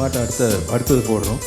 பாட்டை அடுத்தது போடுறோம்.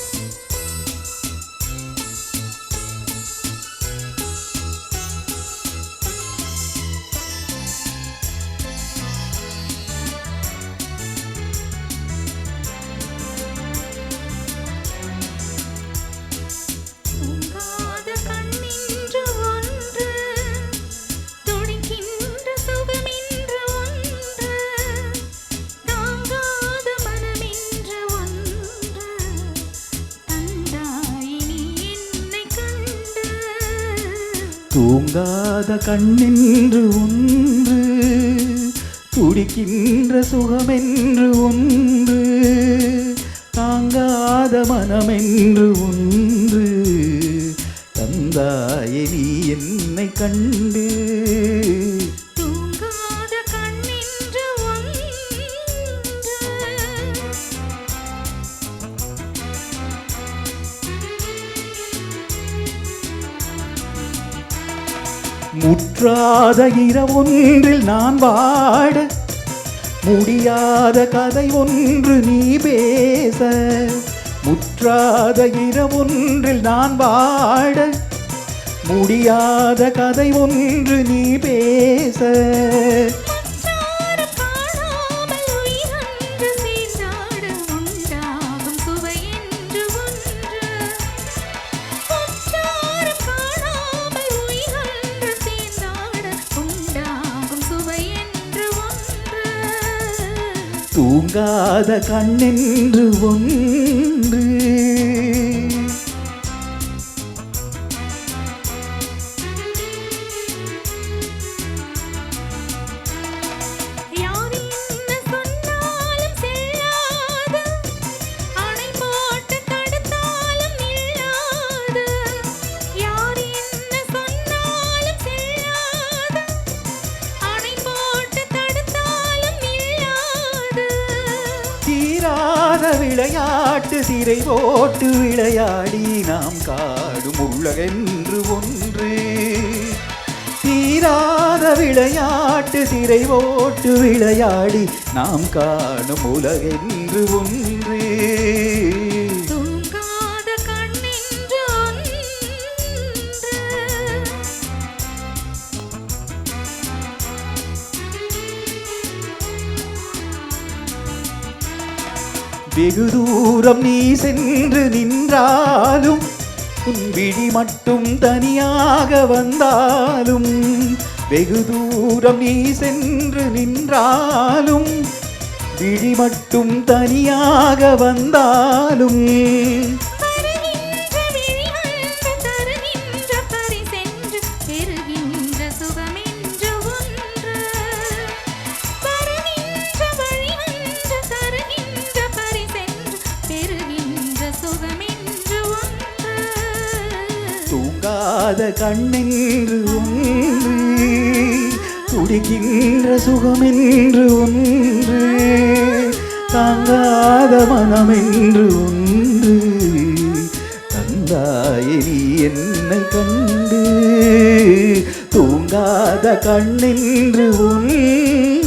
தூங்காத கண்ணென்று ஒன்று, துடிக்கின்ற சுகமென்று ஒன்று, தாங்காத மனமென்று ஒன்று, தந்தாயே நீ என்னை கண்டு. தூங்காத கண்ணென்று ஒன்று. முற்றாத இரவொன்றில் நான் வாட, முடியாத கதை ஒன்று நீ பேச. முற்றாத இரவொன்றில் நான் வாட, முடியாத கதை ஒன்று நீ பேச. தூங்காத கண்ணென்று ஒன்று. தீராத விளையாட்டு சிறை போட்டு விளையாடி நாம் காடும் உலகென்று ஒன்று. தீராத விளையாட்டு சிறை போட்டு விளையாடி நாம் காணும் உலகென்று ஒன்று. வெகு தூரம் நீ சென்று நின்றாலும், உன் விழி மட்டும் தனியாக வந்தாலும். வெகு தூரம் நீ சென்று நின்றாலும், விழி மட்டும் தனியாக வந்தாலும். தூங்காத கண்ணென்று ஒன்று, துடிக்கின்ற சுகமென்று ஒன்று, தாங்காத மனமென்று ஒன்று, தந்தாயே நீ என்னை கண்டு. தூங்காத கண்ணென்று ஒன்று.